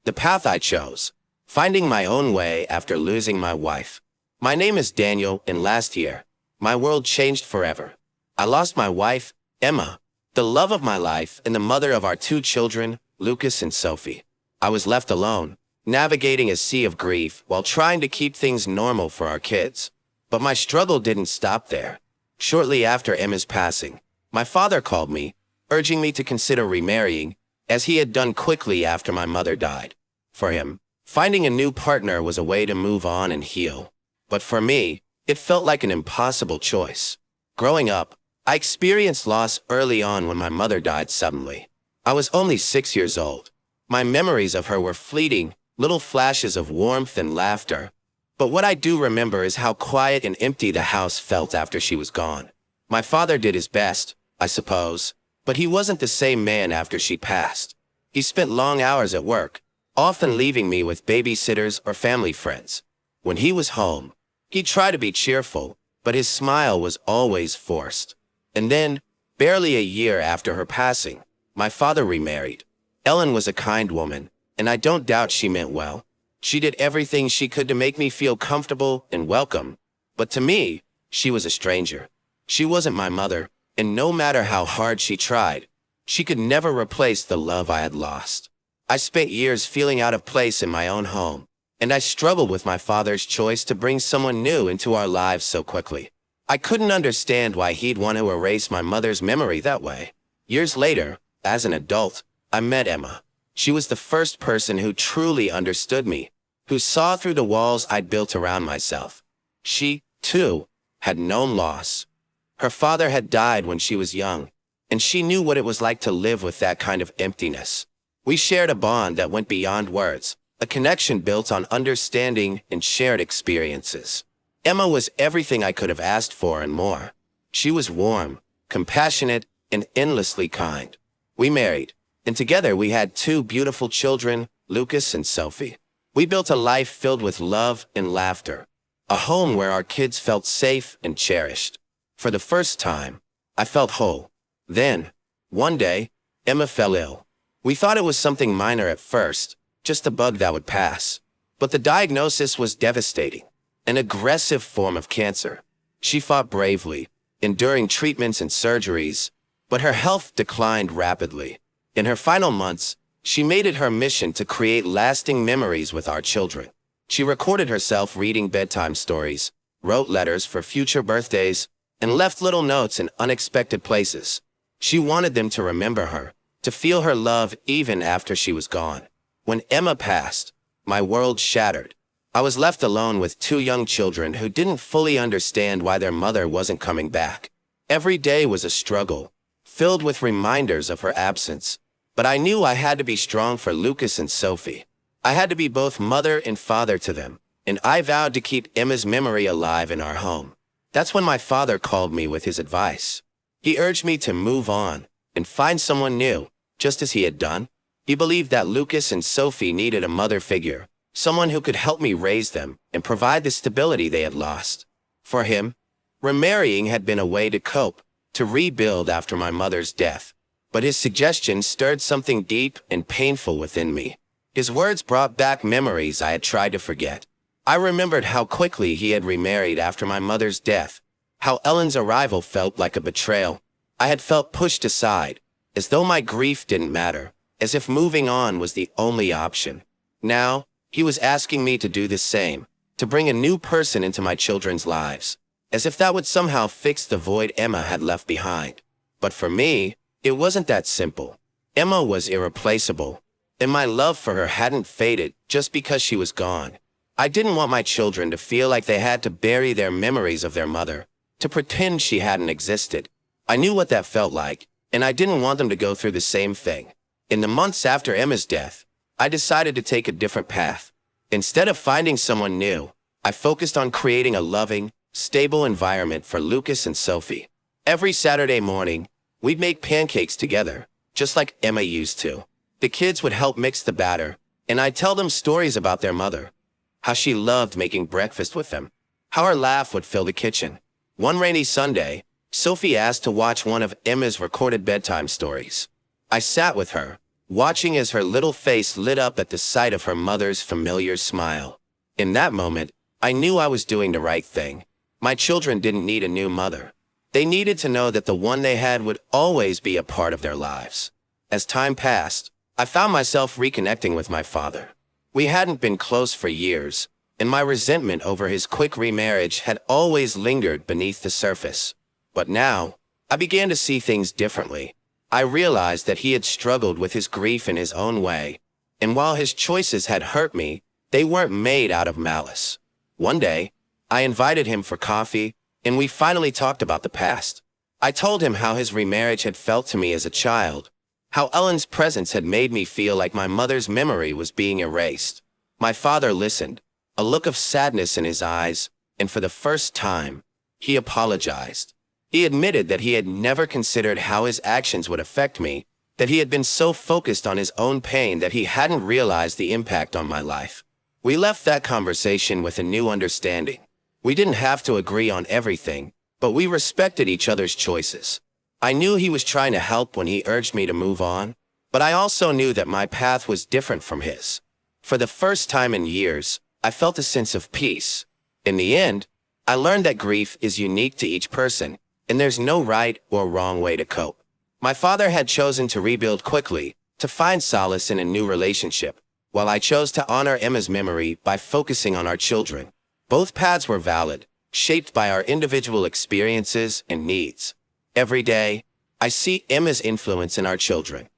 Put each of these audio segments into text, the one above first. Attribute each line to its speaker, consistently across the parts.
Speaker 1: The path I chose. Finding my own way after losing my wife. My name is Daniel, and last year, my world changed forever. I lost my wife, Emma, the love of my life and the mother of our two children, Lucas and Sophie. I was left alone, navigating a sea of grief while trying to keep things normal for our kids. But my struggle didn't stop there. Shortly after Emma's passing, my father called me, urging me to consider remarrying, as he had done quickly after my mother died. For him, finding a new partner was a way to move on and heal. But for me, it felt like an impossible choice. Growing up, I experienced loss early on when my mother died suddenly. I was only 6 years old. My memories of her were fleeting, little flashes of warmth and laughter. But what I do remember is how quiet and empty the house felt after she was gone. My father did his best, I suppose, but he wasn't the same man after she passed. He spent long hours at work, often leaving me with babysitters or family friends. When he was home, he tried to be cheerful, but his smile was always forced. And then, barely a year after her passing, my father remarried. Ellen was a kind woman, and I don't doubt she meant well. She did everything she could to make me feel comfortable and welcome. But to me, she was a stranger. She wasn't my mother, and no matter how hard she tried, she could never replace the love I had lost. I spent years feeling out of place in my own home, and I struggled with my father's choice to bring someone new into our lives so quickly. I couldn't understand why he'd want to erase my mother's memory that way. Years later, as an adult, I met Emma. She was the first person who truly understood me, who saw through the walls I'd built around myself. She, too, had known loss. Her father had died when she was young, and she knew what it was like to live with that kind of emptiness. We shared a bond that went beyond words, a connection built on understanding and shared experiences. Emma was everything I could have asked for and more. She was warm, compassionate, and endlessly kind. We married, and together we had two beautiful children, Lucas and Sophie. We built a life filled with love and laughter, a home where our kids felt safe and cherished. For the first time, I felt whole. Then, one day, Emma fell ill. We thought it was something minor at first, just a bug that would pass. But the diagnosis was devastating, an aggressive form of cancer. She fought bravely, enduring treatments and surgeries, but her health declined rapidly. In her final months, she made it her mission to create lasting memories with our children. She recorded herself reading bedtime stories, wrote letters for future birthdays, and left little notes in unexpected places. She wanted them to remember her, to feel her love even after she was gone. When Emma passed, my world shattered. I was left alone with two young children who didn't fully understand why their mother wasn't coming back. Every day was a struggle, filled with reminders of her absence. But I knew I had to be strong for Lucas and Sophie. I had to be both mother and father to them, and I vowed to keep Emma's memory alive in our home. That's when my father called me with his advice. He urged me to move on and find someone new, just as he had done. He believed that Lucas and Sophie needed a mother figure, someone who could help me raise them and provide the stability they had lost. For him, remarrying had been a way to cope, to rebuild after my mother's death. But his suggestion stirred something deep and painful within me. His words brought back memories I had tried to forget. I remembered how quickly he had remarried after my mother's death, how Ellen's arrival felt like a betrayal. I had felt pushed aside, as though my grief didn't matter, as if moving on was the only option. Now, he was asking me to do the same, to bring a new person into my children's lives, as if that would somehow fix the void Emma had left behind. But for me, it wasn't that simple. Emma was irreplaceable, and my love for her hadn't faded just because she was gone. I didn't want my children to feel like they had to bury their memories of their mother, to pretend she hadn't existed. I knew what that felt like, and I didn't want them to go through the same thing. In the months after Emma's death, I decided to take a different path. Instead of finding someone new, I focused on creating a loving, stable environment for Lucas and Sophie. Every Saturday morning, we'd make pancakes together, just like Emma used to. The kids would help mix the batter, and I'd tell them stories about their mother, how she loved making breakfast with them, how her laugh would fill the kitchen. One rainy Sunday, Sophie asked to watch one of Emma's recorded bedtime stories. I sat with her, watching as her little face lit up at the sight of her mother's familiar smile. In that moment, I knew I was doing the right thing. My children didn't need a new mother. They needed to know that the one they had would always be a part of their lives. As time passed, I found myself reconnecting with my father. We hadn't been close for years, and my resentment over his quick remarriage had always lingered beneath the surface. But now, I began to see things differently. I realized that he had struggled with his grief in his own way, and while his choices had hurt me, they weren't made out of malice. One day, I invited him for coffee, and we finally talked about the past. I told him how his remarriage had felt to me as a child, how Ellen's presence had made me feel like my mother's memory was being erased. My father listened, a look of sadness in his eyes, and for the first time, he apologized. He admitted that he had never considered how his actions would affect me, that he had been so focused on his own pain that he hadn't realized the impact on my life. We left that conversation with a new understanding. We didn't have to agree on everything, but we respected each other's choices. I knew he was trying to help when he urged me to move on, but I also knew that my path was different from his. For the first time in years, I felt a sense of peace. In the end, I learned that grief is unique to each person, and there's no right or wrong way to cope. My father had chosen to rebuild quickly, to find solace in a new relationship, while I chose to honor Emma's memory by focusing on our children. Both paths were valid, shaped by our individual experiences and needs. Every day, I see Emma's influence in our children.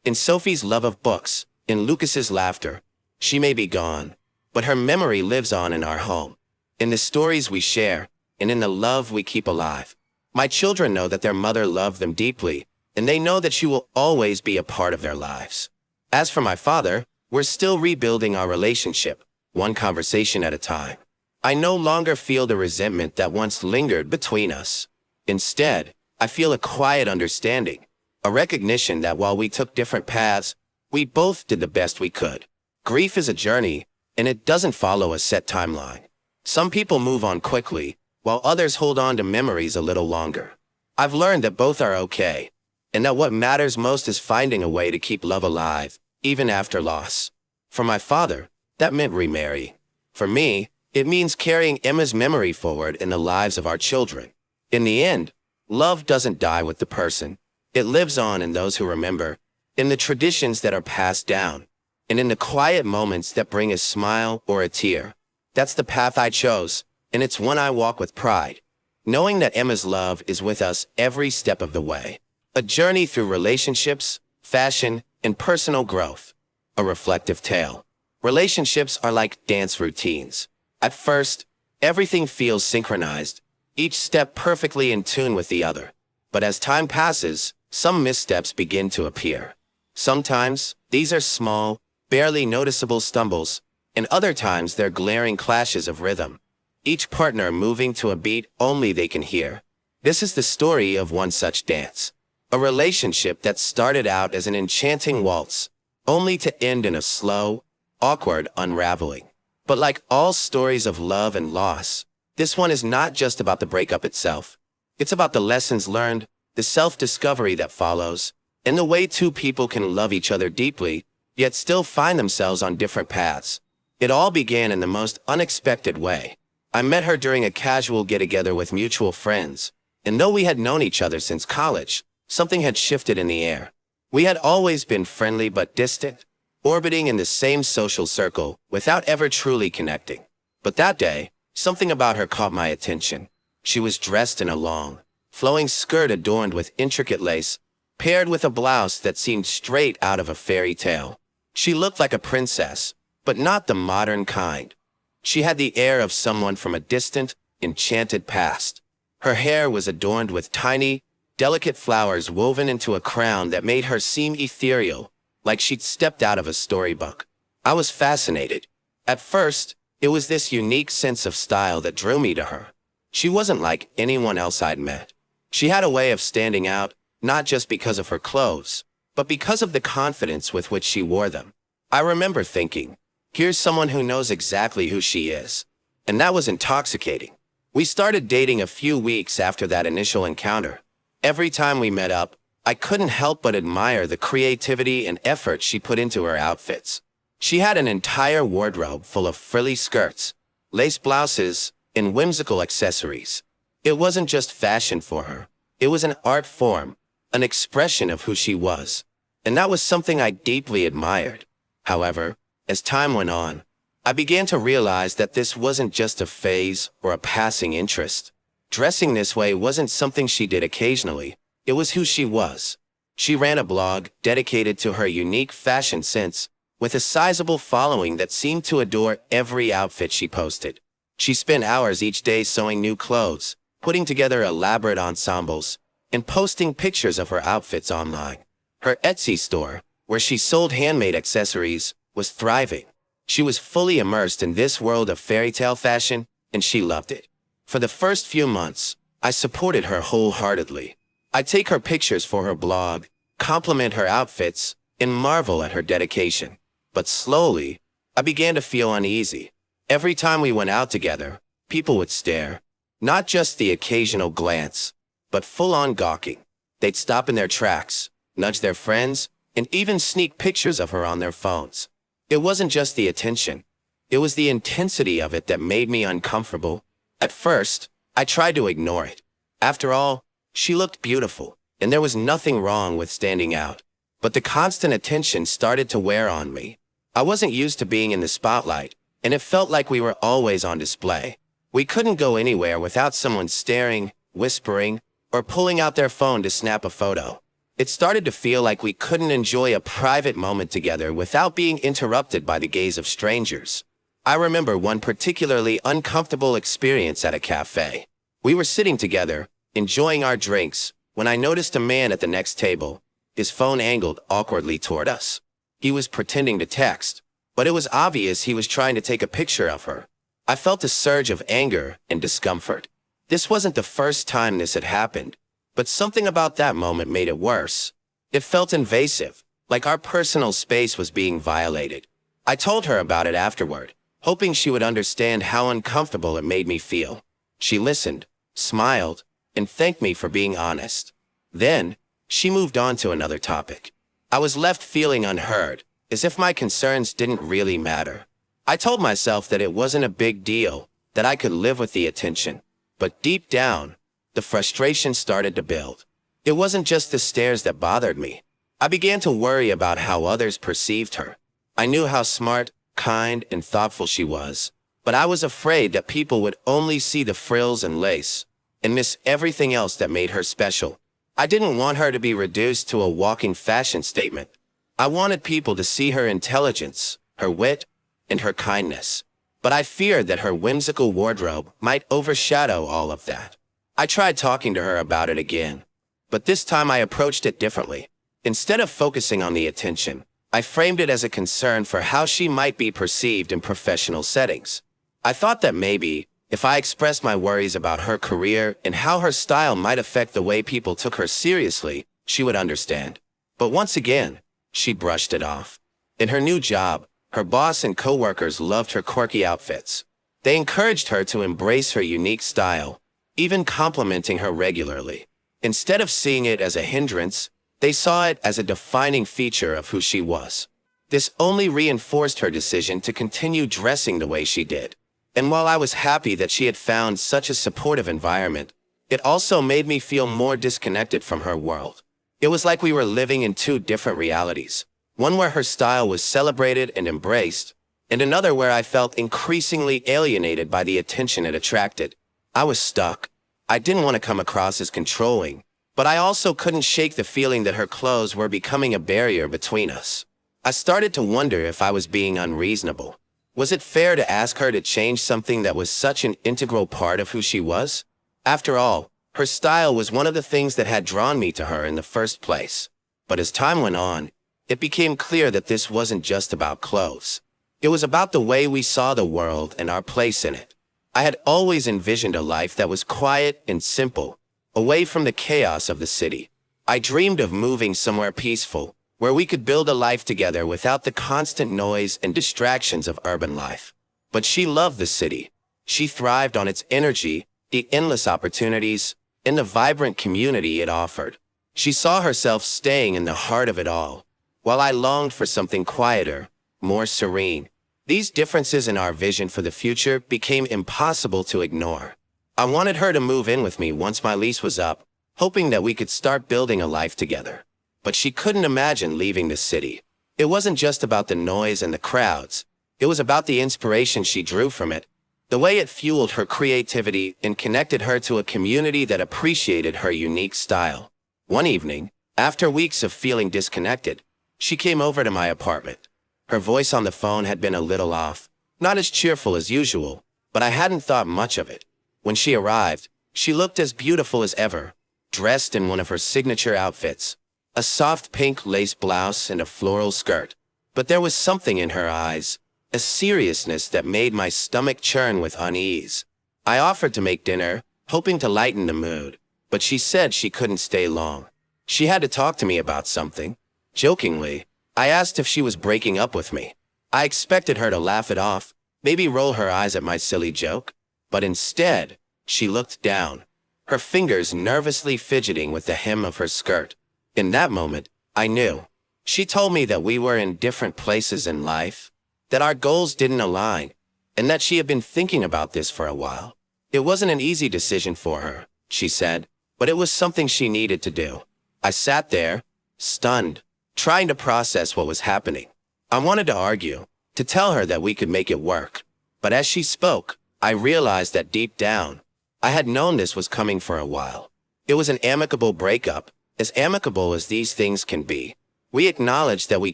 Speaker 1: In Sophie's love of books, in Lucas's laughter. She may be gone, but her memory lives on in our home, in the stories we share, and in the love we keep alive. My children know that their mother loved them deeply, and they know that she will always be a part of their lives. As for my father, we're still rebuilding our relationship, one conversation at a time. I no longer feel the resentment that once lingered between us. Instead, I feel a quiet understanding, a recognition that while we took different paths, we both did the best we could. Grief is a journey, and it doesn't follow a set timeline. Some people move on quickly, while others hold on to memories a little longer. I've learned that both are okay, and that what matters most is finding a way to keep love alive, even after loss. For my father, that meant remarrying. For me, it means carrying Emma's memory forward in the lives of our children. In the end, love doesn't die with the person. It lives on in those who remember, in the traditions that are passed down, and in the quiet moments that bring a smile or a tear. That's the path I chose, and it's one I walk with pride, knowing that Emma's love is with us every step of the way. A journey through relationships, fashion, and personal growth. A reflective tale. Relationships are like dance routines. At first, everything feels synchronized, each step perfectly in tune with the other. But as time passes, some missteps begin to appear. Sometimes, these are small, barely noticeable stumbles, and other times they're glaring clashes of rhythm, each partner moving to a beat only they can hear. This is the story of one such dance. A relationship that started out as an enchanting waltz, only to end in a slow, awkward unraveling. But like all stories of love and loss, this one is not just about the breakup itself. It's about the lessons learned, the self-discovery that follows, and the way two people can love each other deeply, yet still find themselves on different paths. It all began in the most unexpected way. I met her during a casual get-together with mutual friends, and though we had known each other since college, something had shifted in the air. We had always been friendly but distant, orbiting in the same social circle without ever truly connecting. But that day, something about her caught my attention. She was dressed in a long, flowing skirt adorned with intricate lace, paired with a blouse that seemed straight out of a fairy tale. She looked like a princess, but not the modern kind. She had the air of someone from a distant, enchanted past. Her hair was adorned with tiny, delicate flowers woven into a crown that made her seem ethereal, like she'd stepped out of a storybook. I was fascinated. At first, it was this unique sense of style that drew me to her. She wasn't like anyone else I'd met. She had a way of standing out, not just because of her clothes, but because of the confidence with which she wore them. I remember thinking, here's someone who knows exactly who she is. And that was intoxicating. We started dating a few weeks after that initial encounter. Every time we met up, I couldn't help but admire the creativity and effort she put into her outfits. She had an entire wardrobe full of frilly skirts, lace blouses, and whimsical accessories. It wasn't just fashion for her. It was an art form, an expression of who she was. And that was something I deeply admired. However, as time went on, I began to realize that this wasn't just a phase or a passing interest. Dressing this way wasn't something she did occasionally. It was who she was. She ran a blog dedicated to her unique fashion sense, with a sizable following that seemed to adore every outfit she posted. She spent hours each day sewing new clothes, putting together elaborate ensembles, and posting pictures of her outfits online. Her Etsy store, where she sold handmade accessories, was thriving. She was fully immersed in this world of fairy tale fashion, and she loved it. For the first few months, I supported her wholeheartedly. I'd take her pictures for her blog, compliment her outfits, and marvel at her dedication. But slowly, I began to feel uneasy. Every time we went out together, people would stare. Not just the occasional glance, but full-on gawking. They'd stop in their tracks, nudge their friends, and even sneak pictures of her on their phones. It wasn't just the attention. It was the intensity of it that made me uncomfortable. At first, I tried to ignore it. After all, she looked beautiful, and there was nothing wrong with standing out. But the constant attention started to wear on me. I wasn't used to being in the spotlight, and it felt like we were always on display. We couldn't go anywhere without someone staring, whispering, or pulling out their phone to snap a photo. It started to feel like we couldn't enjoy a private moment together without being interrupted by the gaze of strangers. I remember one particularly uncomfortable experience at a cafe. We were sitting together, enjoying our drinks, when I noticed a man at the next table, his phone angled awkwardly toward us. He was pretending to text, but it was obvious he was trying to take a picture of her. I felt a surge of anger and discomfort. This wasn't the first time this had happened, but something about that moment made it worse. It felt invasive, like our personal space was being violated. I told her about it afterward, hoping she would understand how uncomfortable it made me feel. She listened, smiled, and thanked me for being honest. Then, she moved on to another topic. I was left feeling unheard, as if my concerns didn't really matter. I told myself that it wasn't a big deal, that I could live with the attention. But deep down, the frustration started to build. It wasn't just the stares that bothered me. I began to worry about how others perceived her. I knew how smart, kind, and thoughtful she was, but I was afraid that people would only see the frills and lace and miss everything else that made her special. I didn't want her to be reduced to a walking fashion statement. I wanted people to see her intelligence, her wit, and her kindness. But I feared that her whimsical wardrobe might overshadow all of that. I tried talking to her about it again, but this time I approached it differently. Instead of focusing on the attention, I framed it as a concern for how she might be perceived in professional settings. I thought that maybe, if I expressed my worries about her career and how her style might affect the way people took her seriously, she would understand. But once again, she brushed it off. In her new job, her boss and coworkers loved her quirky outfits. They encouraged her to embrace her unique style, even complimenting her regularly. Instead of seeing it as a hindrance, they saw it as a defining feature of who she was. This only reinforced her decision to continue dressing the way she did. And while I was happy that she had found such a supportive environment, it also made me feel more disconnected from her world. It was like we were living in two different realities. One where her style was celebrated and embraced, and another where I felt increasingly alienated by the attention it attracted. I was stuck. I didn't want to come across as controlling, but I also couldn't shake the feeling that her clothes were becoming a barrier between us. I started to wonder if I was being unreasonable. Was it fair to ask her to change something that was such an integral part of who she was? After all, her style was one of the things that had drawn me to her in the first place. But as time went on, it became clear that this wasn't just about clothes. It was about the way we saw the world and our place in it. I had always envisioned a life that was quiet and simple, away from the chaos of the city. I dreamed of moving somewhere peaceful, where we could build a life together without the constant noise and distractions of urban life. But she loved the city. She thrived on its energy, the endless opportunities, and the vibrant community it offered. She saw herself staying in the heart of it all, while I longed for something quieter, more serene. These differences in our vision for the future became impossible to ignore. I wanted her to move in with me once my lease was up, hoping that we could start building a life together. But she couldn't imagine leaving the city. It wasn't just about the noise and the crowds. It was about the inspiration she drew from it, the way it fueled her creativity and connected her to a community that appreciated her unique style. One evening, after weeks of feeling disconnected, she came over to my apartment. Her voice on the phone had been a little off, not as cheerful as usual, but I hadn't thought much of it. When she arrived, she looked as beautiful as ever, dressed in one of her signature outfits, a soft pink lace blouse and a floral skirt. But there was something in her eyes, a seriousness that made my stomach churn with unease. I offered to make dinner, hoping to lighten the mood, but she said she couldn't stay long. She had to talk to me about something. Jokingly, I asked if she was breaking up with me. I expected her to laugh it off, maybe roll her eyes at my silly joke, but instead, she looked down, her fingers nervously fidgeting with the hem of her skirt. In that moment, I knew. She told me that we were in different places in life, that our goals didn't align, and that she had been thinking about this for a while. It wasn't an easy decision for her, she said, but it was something she needed to do. I sat there, stunned, trying to process what was happening. I wanted to argue, to tell her that we could make it work. But as she spoke, I realized that deep down, I had known this was coming for a while. It was an amicable breakup, as amicable as these things can be. We acknowledged that we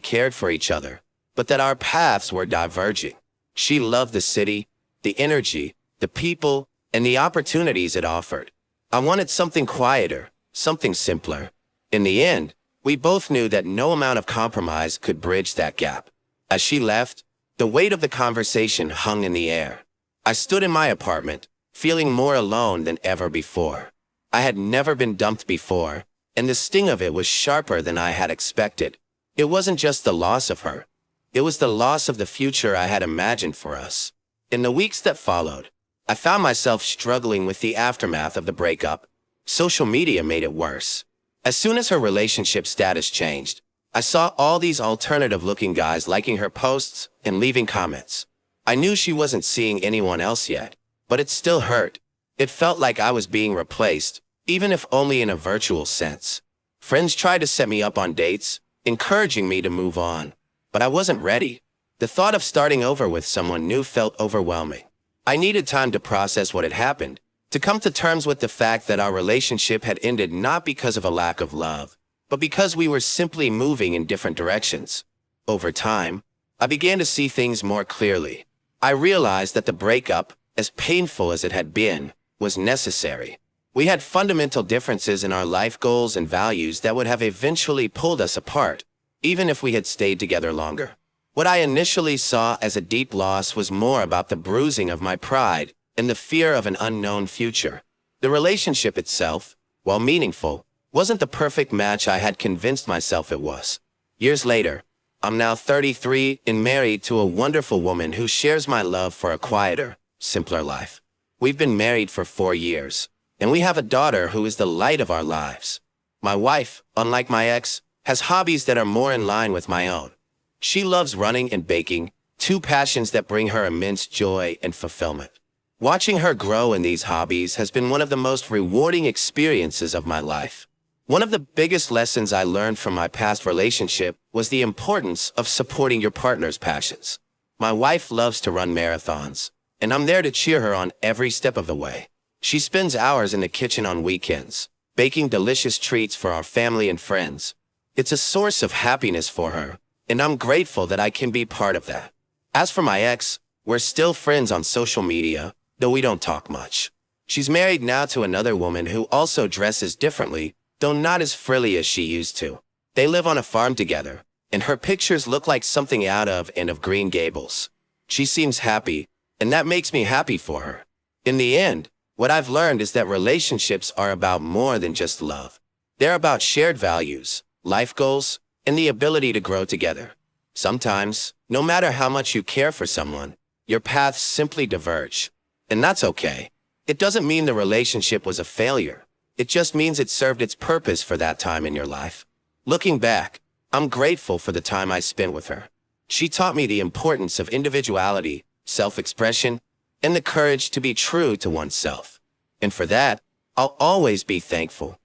Speaker 1: cared for each other, but that our paths were diverging. She loved the city, the energy, the people, and the opportunities it offered. I wanted something quieter, something simpler. In the end, we both knew that no amount of compromise could bridge that gap. As she left, the weight of the conversation hung in the air. I stood in my apartment, feeling more alone than ever before. I had never been dumped before, and the sting of it was sharper than I had expected. It wasn't just the loss of her. It was the loss of the future I had imagined for us. In the weeks that followed, I found myself struggling with the aftermath of the breakup. Social media made it worse. As soon as her relationship status changed, I saw all these alternative-looking guys liking her posts and leaving comments. I knew she wasn't seeing anyone else yet, but it still hurt. It felt like I was being replaced, even if only in a virtual sense. Friends tried to set me up on dates, encouraging me to move on. But I wasn't ready. The thought of starting over with someone new felt overwhelming. I needed time to process what had happened, to come to terms with the fact that our relationship had ended not because of a lack of love, but because we were simply moving in different directions. Over time, I began to see things more clearly. I realized that the breakup, as painful as it had been, was necessary. We had fundamental differences in our life goals and values that would have eventually pulled us apart, even if we had stayed together longer. What I initially saw as a deep loss was more about the bruising of my pride and the fear of an unknown future. The relationship itself, while meaningful, wasn't the perfect match I had convinced myself it was. Years later, I'm now 33 and married to a wonderful woman who shares my love for a quieter, simpler life. We've been married for 4 years, and we have a daughter who is the light of our lives. My wife, unlike my ex, has hobbies that are more in line with my own. She loves running and baking, two passions that bring her immense joy and fulfillment. Watching her grow in these hobbies has been one of the most rewarding experiences of my life. One of the biggest lessons I learned from my past relationship was the importance of supporting your partner's passions. My wife loves to run marathons, and I'm there to cheer her on every step of the way. She spends hours in the kitchen on weekends, baking delicious treats for our family and friends. It's a source of happiness for her, and I'm grateful that I can be part of that. As for my ex, we're still friends on social media, though we don't talk much. She's married now to another woman who also dresses differently, though not as frilly as she used to. They live on a farm together, and her pictures look like something out of and of Green Gables. She seems happy, and that makes me happy for her. In the end, what I've learned is that relationships are about more than just love. They're about shared values, life goals, and the ability to grow together. Sometimes, no matter how much you care for someone, your paths simply diverge. And that's okay. It doesn't mean the relationship was a failure. It just means it served its purpose for that time in your life. Looking back, I'm grateful for the time I spent with her. She taught me the importance of individuality, self-expression, and the courage to be true to oneself. And for that, I'll always be thankful.